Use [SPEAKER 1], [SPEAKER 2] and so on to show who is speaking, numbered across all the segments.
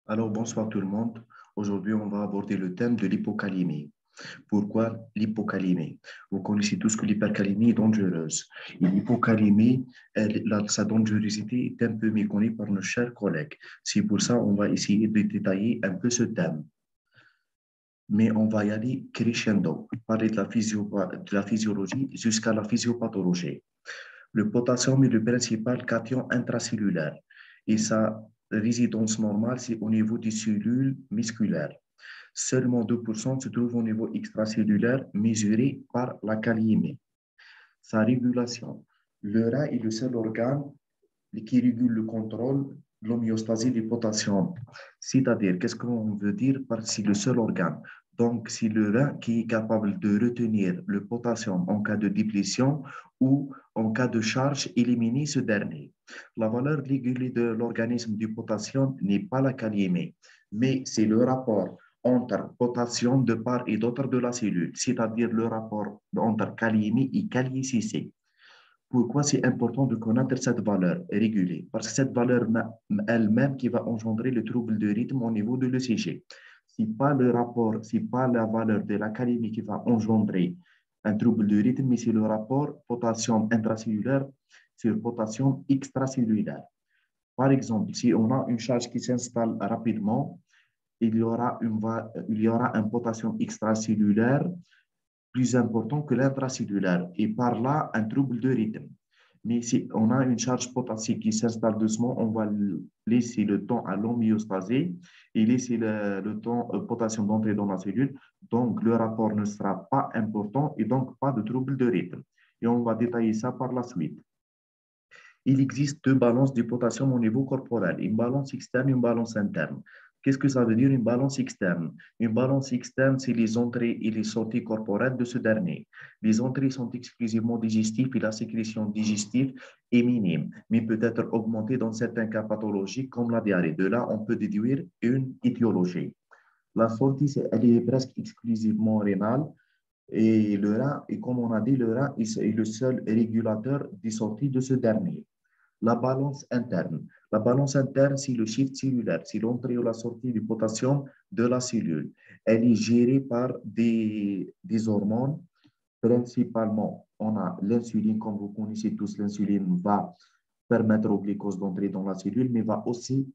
[SPEAKER 1] Alors, bonsoir tout le monde. Aujourd'hui, on va aborder le thème de l'hypocalémie. Pourquoi l'hypocalémie? Vous connaissez tous que l'hypercalémie est dangereuse. Et l'hypocalémie, sa dangerosité est un peu méconnue par nos chers collègues. C'est pour ça qu'on va essayer de détailler un peu ce thème. Mais on va y aller crescendo, parler de la physiologie jusqu'à la physiopathologie. Le potassium est le principal cation intracellulaire et sa résidence normale, c'est au niveau des cellules musculaires. Seulement 2% se trouvent au niveau extracellulaire mesuré par la kaliémie. Sa régulation. Le rein est le seul organe qui régule le contrôle de l'homéostasie du potassium. C'est-à-dire, qu'est-ce qu'on veut dire par c'est le seul organe? Donc, c'est le rein qui est capable de retenir le potassium en cas de déplétion ou en cas de charge, éliminer ce dernier. La valeur régulée de l'organisme du potassium n'est pas la kaliémie, mais c'est le rapport entre potassium de part et d'autre de la cellule, c'est-à-dire le rapport entre kaliémie et kaliécicée. Pourquoi c'est important de connaître cette valeur régulée? Parce que cette valeur elle-même qui va engendrer le trouble de rythme au niveau de l'ECG. Ce n'est pas le rapport, ce n'est pas la valeur de la calémie qui va engendrer un trouble de rythme, mais c'est le rapport potassium intracellulaire sur potassium extracellulaire. Par exemple, si on a une charge qui s'installe rapidement, il y aura un potassium extracellulaire plus important que l'intracellulaire et par là un trouble de rythme. Mais si on a une charge potassique qui s'installe doucement, on va laisser le temps à l'homéostasie et laisser le temps au potassium d'entrer dans la cellule. Donc, le rapport ne sera pas important et donc pas de trouble de rythme. Et on va détailler ça par la suite. Il existe deux balances du potassium au niveau corporel, une balance externe et une balance interne. Qu'est-ce que ça veut dire une balance externe? Une balance externe, c'est les entrées et les sorties corporelles de ce dernier. Les entrées sont exclusivement digestives et la sécrétion digestive est minime, mais peut être augmentée dans certains cas pathologiques comme la diarrhée. De là, on peut déduire une étiologie. La sortie, elle est presque exclusivement rénale et le rein, et comme on a dit, le rein est le seul régulateur des sorties de ce dernier. La balance interne. La balance interne, c'est le shift cellulaire, c'est l'entrée ou la sortie du potassium de la cellule. Elle est gérée par des hormones. Principalement, on a l'insuline, comme vous connaissez tous, l'insuline va permettre au glucose d'entrer dans la cellule, mais va aussi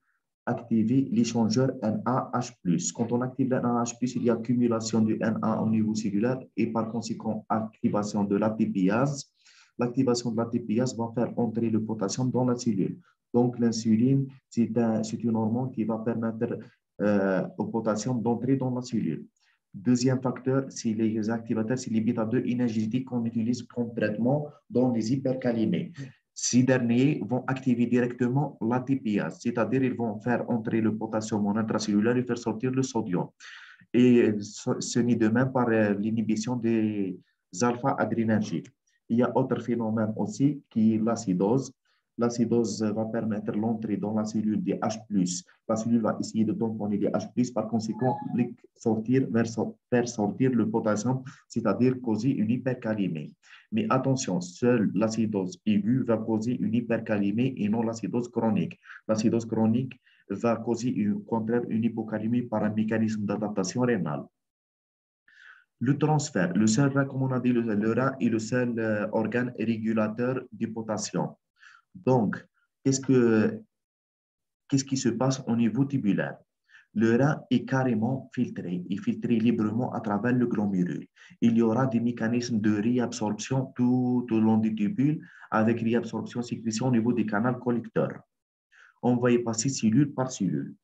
[SPEAKER 1] activer l'échangeur NAH+. Quand on active le NAH+, il y a accumulation du Na au niveau cellulaire et par conséquent activation de l'ATPase. L'activation de l'ATPase va faire entrer le potassium dans la cellule. Donc, l'insuline, c'est une hormone qui va permettre au potassium d'entrer dans la cellule. Deuxième facteur, c'est les activateurs, c'est les bêta-2 énergétiques qu'on utilise comme traitement dans les hypercalémies. Ces derniers vont activer directement l'ATPase, c'est-à-dire ils vont faire entrer le potassium en intracellulaire et faire sortir le sodium. Et ce n'est de même par l'inhibition des alpha-adrénergiques. Il y a autre phénomène aussi qui est l'acidose. L'acidose va permettre l'entrée dans la cellule des H+. La cellule va essayer de tamponner les H+, par conséquent, faire sortir le potassium, c'est-à-dire causer une hypercalémie. Mais attention, seule l'acidose aiguë va causer une hypercalémie et non l'acidose chronique. L'acidose chronique va causer au contraire une hypocalémie par un mécanisme d'adaptation rénale. Le transfert, le seul rein, comme on a dit, le rein est le seul organe régulateur du potassium. Donc, qu'est-ce qui se passe au niveau tubulaire? Le rein est carrément filtré et filtré librement à travers le glomérule. Il y aura des mécanismes de réabsorption tout au long du tubule avec réabsorption-sécrétion au niveau des canaux collecteurs. On va y passer cellule par cellule.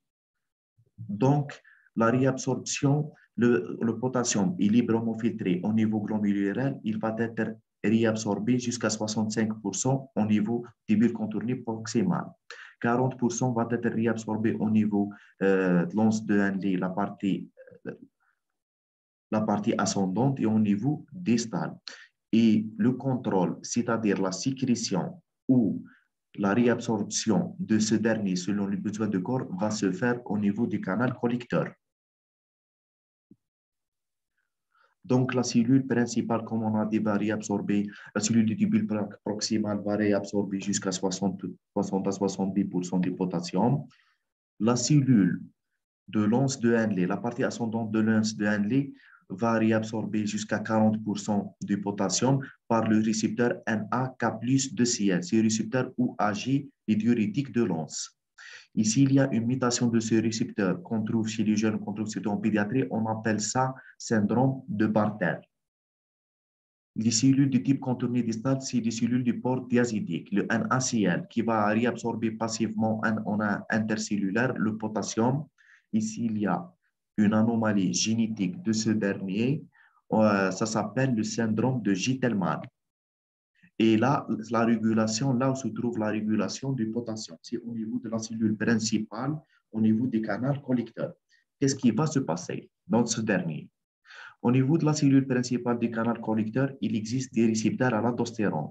[SPEAKER 1] Donc, la réabsorption, le potassium est librement filtré au niveau glomérulaire, il va être réabsorbé jusqu'à 65% au niveau des bulles contournées proximales. 40% va être réabsorbé au niveau de l'once de Henle, la partie ascendante et au niveau distal. Et le contrôle, c'est-à-dire la sécrétion ou la réabsorption de ce dernier selon les besoins du corps va se faire au niveau du canal collecteur. Donc, la cellule principale, comme on a dit, va réabsorber, la cellule du tubule proximal va réabsorber jusqu'à 60 à 70% du potassium. La cellule de l'once de Henle. La partie ascendante de l'once de Henle va réabsorber jusqu'à 40% du potassium par le récepteur NAK+ de Cl. C'est le récepteur où agit les diurétiques de l'once. Ici, il y a une mutation de ce récepteur qu'on trouve chez les jeunes, qu'on trouve surtout en pédiatrie. On appelle ça syndrome de Bartter. Les cellules de type contourné distal, c'est des cellules du port diazidique, le NaCl, qui va réabsorber passivement en intercellulaire le potassium. Ici, il y a une anomalie génétique de ce dernier. Ça s'appelle le syndrome de Gitelman. Et là, la régulation, là où se trouve la régulation du potassium, c'est au niveau de la cellule principale, au niveau des canaux collecteurs. Qu'est-ce qui va se passer dans ce dernier? Au niveau de la cellule principale du canal collecteur, il existe des récepteurs à l'aldostérone.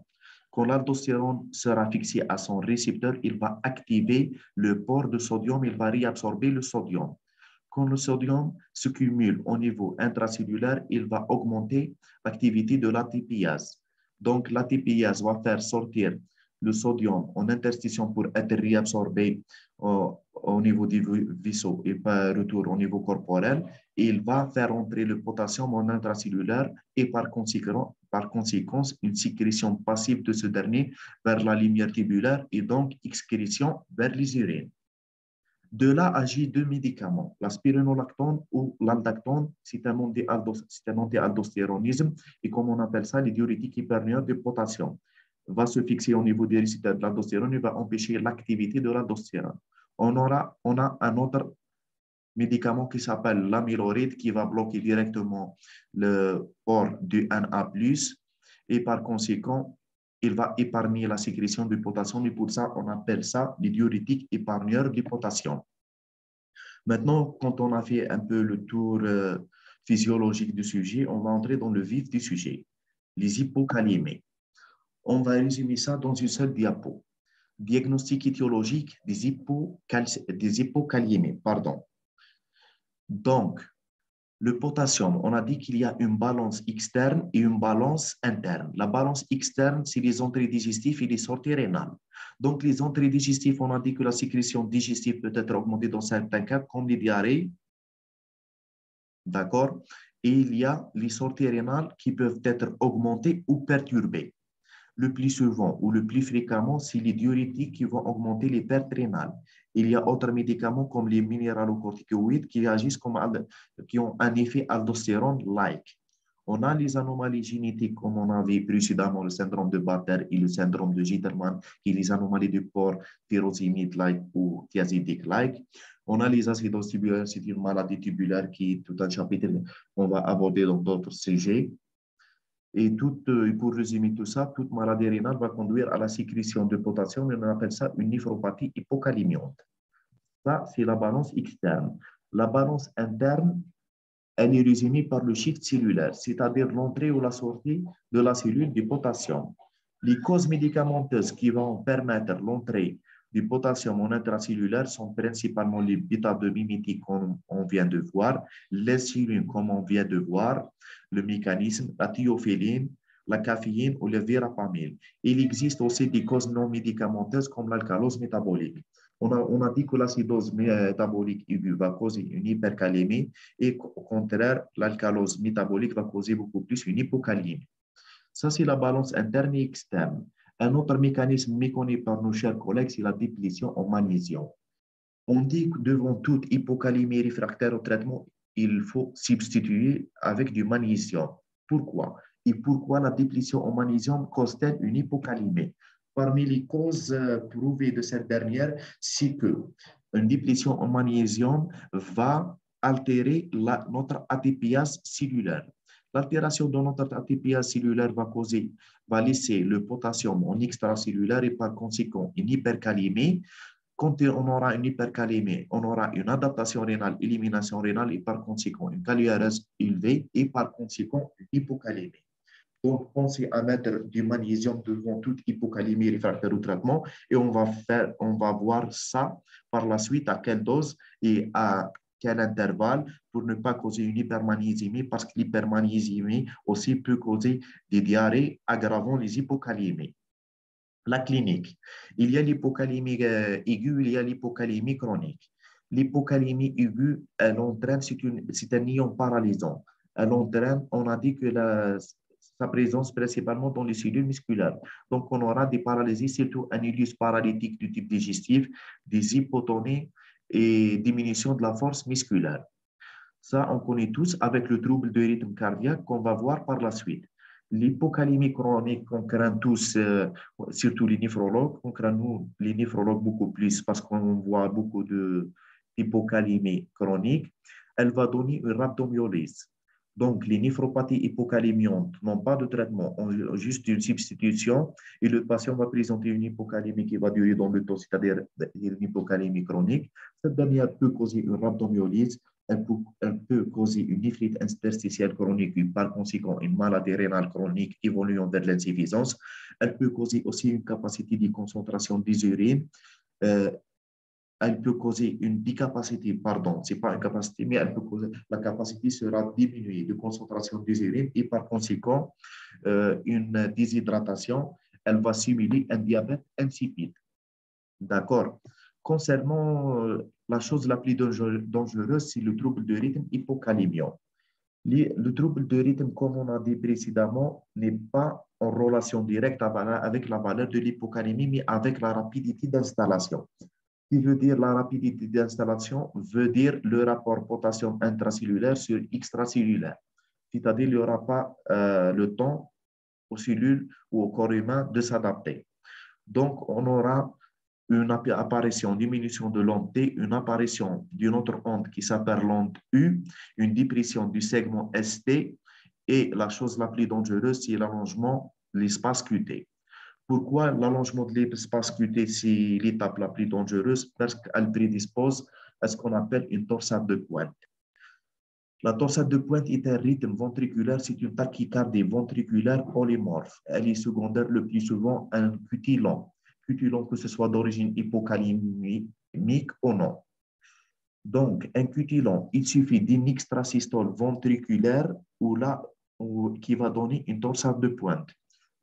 [SPEAKER 1] Quand l'aldostérone sera fixé à son récepteur, il va activer le port de sodium, il va réabsorber le sodium. Quand le sodium se cumule au niveau intracellulaire, il va augmenter l'activité de l'ATPase. Donc, l'ATPase va faire sortir le sodium en interstitium pour être réabsorbé au niveau du vaisseau et par retour au niveau corporel. Et il va faire entrer le potassium en intracellulaire et par conséquence, une sécrétion passive de ce dernier vers la lumière tubulaire et donc excrétion vers les urines. De là agit deux médicaments, la spironolactone ou l'aldactone, c'est un anti-aldostéronisme et comme on appelle ça, les diurétiques hypernueurs de potassium. Va se fixer au niveau des récepteurs de l'aldostérone et va empêcher l'activité de l'aldostérone. On a un autre médicament qui s'appelle l'amyloride qui va bloquer directement le port du Na+, et par conséquent, il va épargner la sécrétion du potassium et pour ça, on appelle ça les diurétiques épargneurs du potassium. Maintenant, quand on a fait un peu le tour physiologique du sujet, on va entrer dans le vif du sujet, les hypokaliémies. On va résumer ça dans une seule diapo. Diagnostic étiologique des hypokaliémies. Donc, le potassium, on a dit qu'il y a une balance externe et une balance interne. La balance externe, c'est les entrées digestives et les sorties rénales. Donc, les entrées digestives, on a dit que la sécrétion digestive peut être augmentée dans certains cas, comme les diarrhées. D'accord? Et il y a les sorties rénales qui peuvent être augmentées ou perturbées. Le plus souvent ou le plus fréquemment, c'est les diurétiques qui vont augmenter les pertes rénales. Il y a d'autres médicaments comme les minéralocorticoïdes qui agissent qui ont un effet aldostérone-like. On a les anomalies génétiques comme on avait précédemment, le syndrome de Bartter et le syndrome de Gitelman, qui est les anomalies du port tyrosinide-like ou thiazidique-like. On a les acidoses tubulaires, c'est une maladie tubulaire qui est tout un chapitre qu'on va aborder dans d'autres sujets. Et pour résumer tout ça, toute maladie rénale va conduire à la sécrétion de potassium et on appelle ça une néphropathie hypocalémiante. Ça, c'est la balance externe. La balance interne, elle est résumée par le shift cellulaire, c'est-à-dire l'entrée ou la sortie de la cellule du potassium. Les causes médicamenteuses qui vont permettre l'entrée du potassium en intracellulaire sont principalement les bêta-2-mimétiques comme on vient de voir, l'insuline comme on vient de voir, le mécanisme, la thiophéline, la caféine ou le verapamil. Il existe aussi des causes non médicamenteuses comme l'alcalose métabolique. On a dit que l'acidose métabolique aiguë va causer une hypercalémie et au contraire, l'alcalose métabolique va causer beaucoup plus une hypocalémie. Ça, c'est la balance interne et externe. Un autre mécanisme méconnu par nos chers collègues, c'est la déplétion en magnésium. On dit que devant toute hypocalémie réfractaire au traitement, il faut substituer avec du magnésium. Pourquoi? Et pourquoi la déplétion en magnésium cause-t-elle une hypocalémie? Parmi les causes prouvées de cette dernière, c'est que une déplétion en magnésium va altérer notre ATPase cellulaire. L'altération de notre ATPase cellulaire va laisser le potassium en extracellulaire et par conséquent une hypercalémie. Quand on aura une hypercalémie, on aura une adaptation rénale, élimination rénale et par conséquent une kaliarèse élevée et par conséquent une hypocalémie. Donc, pensez à mettre du magnésium devant toute hypocalémie réfractaire au traitement et on va voir ça par la suite à quelle dose et à quel intervalle pour ne pas causer une hypermagnésémie parce que l'hypermagnésémie aussi peut causer des diarrhées aggravant les hypocalémies. La clinique. Il y a l'hypocalémie aiguë, il y a l'hypocalémie chronique. L'hypocalémie aiguë, elle entraîne, c'est un ion paralysant. Elle entraîne, on a dit que sa présence principalement dans les cellules musculaires. Donc, on aura des paralysies, surtout un illus paralytique du type digestif, des hypotonies et diminution de la force musculaire. Ça, on connaît tous avec le trouble de rythme cardiaque qu'on va voir par la suite. L'hypocalémie chronique, on craint tous, surtout les néphrologues, on craint nous, les néphrologues beaucoup plus parce qu'on voit beaucoup d'hypocalémie chronique. Elle va donner une rhabdomyolyse. Donc, les néphropathies hypocalémiantes n'ont pas de traitement, ont juste une substitution et le patient va présenter une hypocalémie qui va durer dans le temps, c'est-à-dire une hypocalémie chronique. Cette dernière peut causer une rhabdomyolyse, elle peut causer une néphrite interstitielle chronique et par conséquent une maladie rénale chronique évoluant vers l'insuffisance. Elle peut causer aussi une capacité de concentration des urines. Euh, Elle peut causer une bicapacité, pardon, ce n'est pas une capacité, mais elle peut causer, la capacité sera diminuée de concentration des urines et par conséquent, une déshydratation, elle va simuler un diabète insipide. D'accord. Concernant la chose la plus dangereuse, c'est le trouble de rythme hypocalémiant. Le trouble de rythme, comme on a dit précédemment, n'est pas en relation directe avec la valeur de l'hypocalémie, mais avec la rapidité d'installation. Qui veut dire la rapidité d'installation, veut dire le rapport potassium intracellulaire sur extracellulaire. C'est-à-dire qu'il n'y aura pas le temps aux cellules ou au corps humain de s'adapter. Donc, on aura une apparition, diminution de l'onde T, une apparition d'une autre onde qui s'appelle l'onde U, une dépression du segment ST, et la chose la plus dangereuse, c'est l'allongement de l'espace QT. Pourquoi l'allongement de l'espace QT, c'est l'étape la plus dangereuse? Parce qu'elle prédispose à ce qu'on appelle une torsade de pointe. La torsade de pointe est un rythme ventriculaire, c'est une tachycardie ventriculaire polymorphe. Elle est secondaire le plus souvent à un QT long. QT long, que ce soit d'origine hypocalémique ou non. Donc, un QT long, il suffit d'une extrasystole ventriculaire qui va donner une torsade de pointe.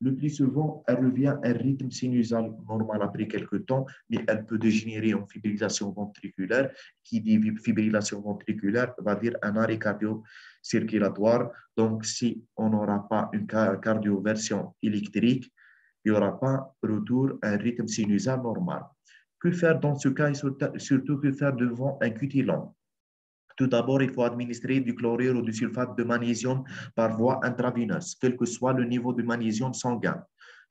[SPEAKER 1] Le plus souvent, elle revient à un rythme sinusal normal après quelques temps, mais elle peut dégénérer en fibrillation ventriculaire. Qui dit fibrillation ventriculaire va dire un arrêt cardio-circulatoire. Donc, si on n'aura pas une cardioversion électrique, il n'y aura pas retour à un rythme sinusal normal. Que faire dans ce cas et surtout que faire devant un QT long? Tout d'abord, il faut administrer du chlorure ou du sulfate de magnésium par voie intraveineuse, quel que soit le niveau de magnésium sanguin.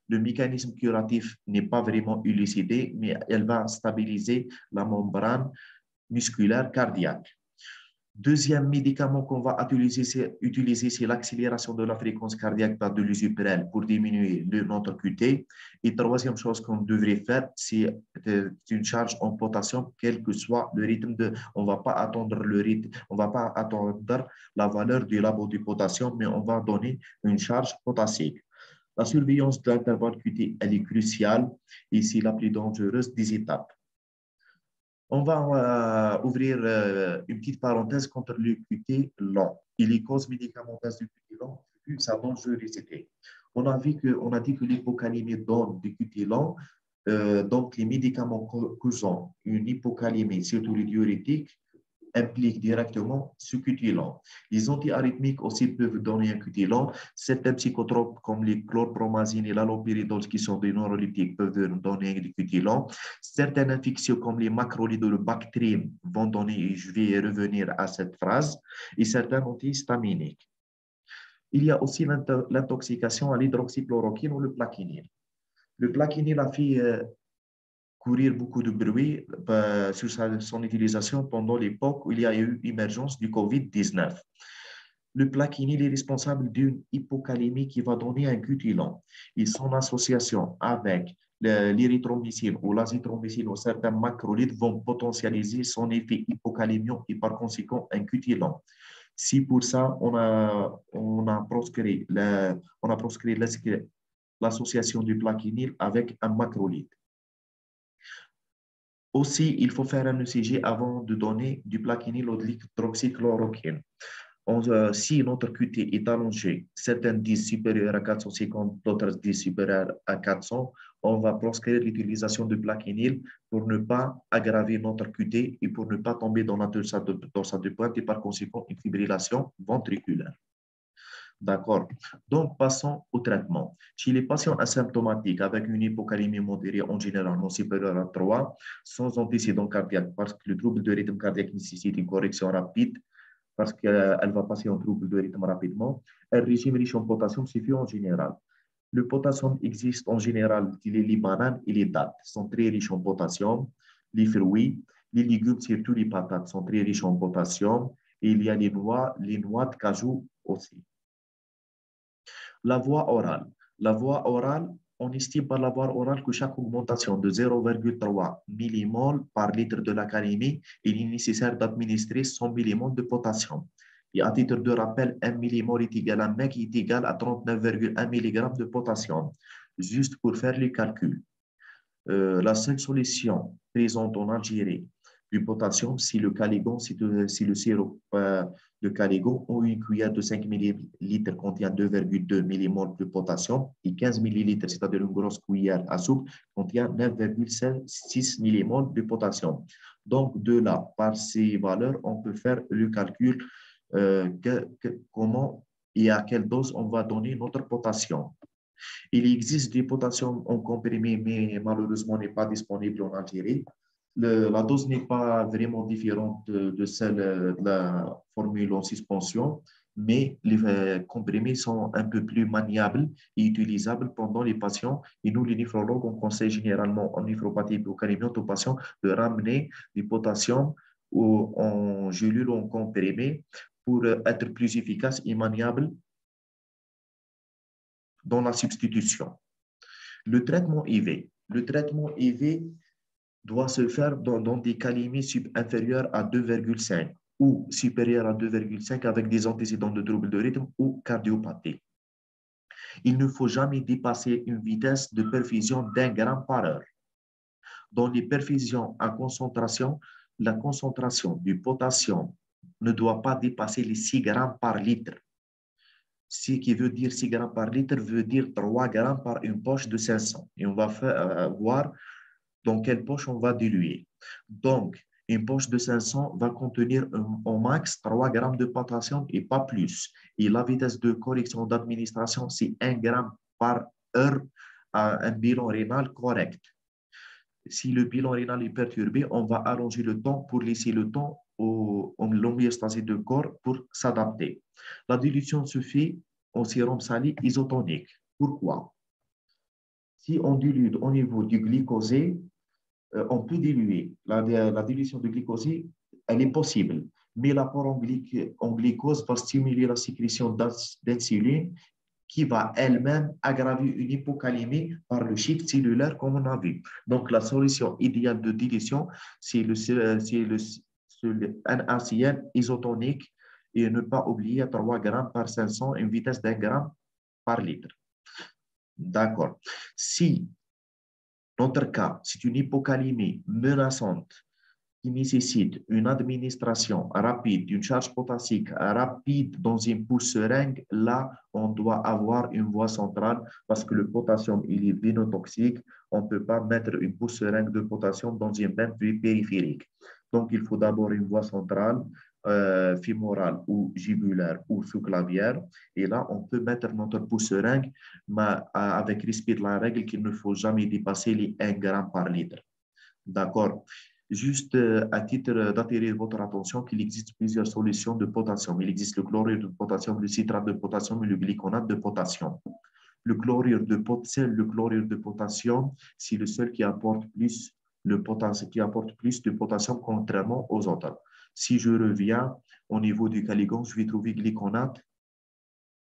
[SPEAKER 1] Le mécanisme curatif n'est pas vraiment élucidé, mais elle va stabiliser la membrane musculaire cardiaque. Deuxième médicament qu'on va utiliser, c'est l'accélération de la fréquence cardiaque par de l'usuprel pour diminuer notre QT. Et troisième chose qu'on devrait faire, c'est une charge en potassium, quel que soit le rythme on ne va pas attendre le rythme, on va pas attendre la valeur du labo du potassium, mais on va donner une charge potassique. La surveillance de l'intervalle QT, elle est cruciale et c'est la plus dangereuse des étapes. On va ouvrir une petite parenthèse contre le QT long et les causes médicamenteuses du QT long, vu sa dangerosité. On a dit que l'hypocalémie donne du QT long, donc les médicaments causant une hypocalémie, surtout les diurétiques, impliquent directement ce QT long. Les antiarythmiques aussi peuvent donner un QT long. Certains psychotropes comme les chlorpromazine et l'allopyridol qui sont des neuroleptiques peuvent donner un QT long. Certaines infections comme les macrolides ou le Bactrim vont donner, et je vais revenir à cette phrase, et certains antihistaminiques. Il y a aussi l'intoxication à l'hydroxychloroquine ou le plaquenil. Le plaquenil a fait courir beaucoup de bruit sur son utilisation pendant l'époque où il y a eu émergence du COVID-19. Le plaquenil est responsable d'une hypocalémie qui va donner un QT long. Et son association avec l'érythromycine ou l'azithromycine ou certains macrolides vont potentialiser son effet hypocalémiant et par conséquent un QT long. Si pour ça, on a proscrit l'association du plaquenil avec un macrolide. Aussi, il faut faire un ECG avant de donner du plaquenil ou de l'hydroxychloroquine. Si notre QT est allongé, certains disent supérieur à 450, d'autres disent supérieur à 400, on va proscrire l'utilisation de plaquenil pour ne pas aggraver notre QT et pour ne pas tomber dans la dorsale de pointe et par conséquent une fibrillation ventriculaire. D'accord. Donc, passons au traitement. Chez les patients asymptomatiques avec une hypocalémie modérée en général non supérieure à 3, sans antécédent cardiaque, parce que le trouble de rythme cardiaque nécessite une correction rapide, parce qu'elle va passer en trouble de rythme rapidement, un régime riche en potassium suffit en général. Le potassium existe en général, les bananes et les dattes sont très riches en potassium, les fruits, les légumes, surtout les patates, sont très riches en potassium, et il y a les noix de cajou aussi. La voie orale. La voie orale, on estime par la voie orale que chaque augmentation de 0,3 millimol par litre de la calémie, il est nécessaire d'administrer 100 millimol de potassium. Et à titre de rappel, 1 millimol est égal à 1 mec est égal à 39,1 mg de potassium. Juste pour faire les calculs. La seule solution présente en Algérie du potassium, si le caligon, si le sirop de caligon ou une cuillère de 5 ml contient 2,2 mmol de potassium et 15 ml, c'est-à-dire une grosse cuillère à soupe, contient 9,6 mmol de potassium. Donc, de là, par ces valeurs, on peut faire le calcul comment et à quelle dose on va donner notre potassium. Il existe du potassium en comprimé, mais malheureusement n'est pas disponible en Algérie. La dose n'est pas vraiment différente de celle de la formule en suspension, mais les comprimés sont un peu plus maniables et utilisables pendant les patients. Et nous, les néphrologues, on conseille généralement en néphropathie hypocalimiante aux patients de ramener du potassium en gélule ou en comprimé pour être plus efficace et maniable dans la substitution. Le traitement IV. Le traitement IV doit se faire dans des calémies inférieures à 2,5 ou supérieures à 2,5 avec des antécédents de troubles de rythme ou cardiopathie. Il ne faut jamais dépasser une vitesse de perfusion d'1 gramme par heure. Dans les perfusions à concentration, la concentration du potassium ne doit pas dépasser les 6 grammes par litre. Ce qui veut dire 6 grammes par litre veut dire 3 grammes par une poche de 500. Et on va voir dans quelle poche on va diluer. Donc, une poche de 500 va contenir au max 3 grammes de potassium et pas plus. Et la vitesse de correction d'administration, c'est 1 gramme par heure à un bilan rénal correct. Si le bilan rénal est perturbé, on va allonger le temps pour laisser le temps en l'homéostasie du corps pour s'adapter. La dilution se fait en sérum salé isotonique. Pourquoi? Si on dilue au niveau du glycosé, on peut diluer. La dilution de glycosé, elle est possible, mais l'apport en glucose va stimuler la sécrétion d'insuline qui va elle-même aggraver une hypocalémie par le shift cellulaire comme on a vu. Donc, la solution idéale de dilution, c'est un NaCl isotonique et ne pas oublier 3 grammes par 500, une vitesse d'1 gramme par litre. D'accord. Si notre cas, c'est une hypocalémie menaçante qui nécessite une administration rapide, une charge potassique rapide dans une pousse seringue, là, on doit avoir une voie centrale parce que le potassium, il est vénotoxique. On ne peut pas mettre une pousse seringue de potassium dans une veine périphérique. Donc, il faut d'abord une voie centrale, fémorale ou jugulaire ou sous-clavière. Et là, on peut mettre notre pousse seringue, mais avec respect de la règle qu'il ne faut jamais dépasser les 1 gramme par litre. D'accord. Juste à titre d'attirer votre attention qu'il existe plusieurs solutions de potassium. Il existe le chlorure de potassium, le citrate de potassium et le glyconate de potassium. Le chlorure de potassium, c'est le seul qui apporte plus de potassium contrairement aux autres. Si je reviens au niveau du caligon, je vais trouver glyconate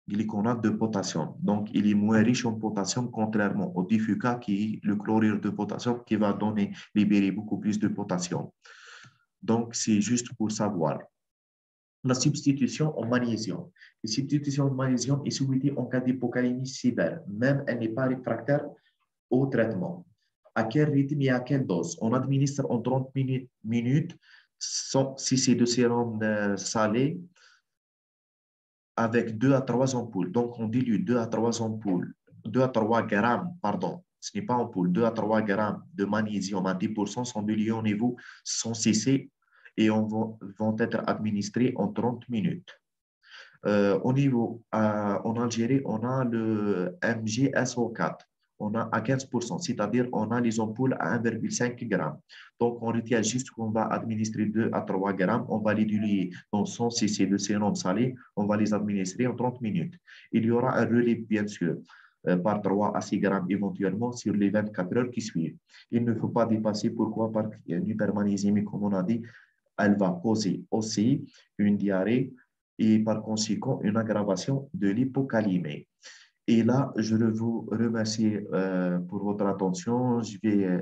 [SPEAKER 1] de potassium. Donc, il est moins riche en potassium contrairement au diffuca qui est le chlorure de potassium qui va libérer beaucoup plus de potassium. Donc, c'est juste pour savoir. La substitution en magnésium. La substitution en magnésium est souhaitée en cas d'hypocalémie sévère. Même elle n'est pas réfractaire au traitement. À quel rythme et à quelle dose? On administre en 30 minutes si c'est de sérum salé, avec 2 à 3 ampoules. Donc, on dilue 2 à 3 grammes, ce n'est pas ampoule, 2 à 3 grammes de magnésium à 10% sont dilués au niveau sans cesser et vont être administrés en 30 minutes. Au niveau, en Algérie, on a le MGSO4. On a à 15%, c'est-à-dire on a les ampoules à 1,5 g. Donc, on retient juste qu'on va administrer 2 à 3 grammes. On va les diluer dans 100 cc de sérum salé. On va les administrer en 30 minutes. Il y aura un relais, bien sûr, par 3 à 6 grammes éventuellement sur les 24 heures qui suivent. Il ne faut pas dépasser, pourquoi? Par l'hypermagnésémie, comme on a dit, elle va causer aussi une diarrhée et par conséquent une aggravation de l'hypocalémie. Et là, je vous remercie pour votre attention. J'ai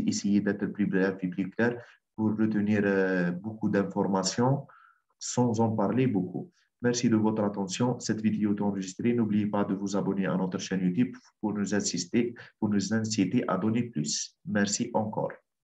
[SPEAKER 1] essayé d'être plus bref et plus clair pour retenir beaucoup d'informations sans en parler beaucoup. Merci de votre attention. Cette vidéo est enregistrée. N'oubliez pas de vous abonner à notre chaîne YouTube pour nous inciter à donner plus. Merci encore.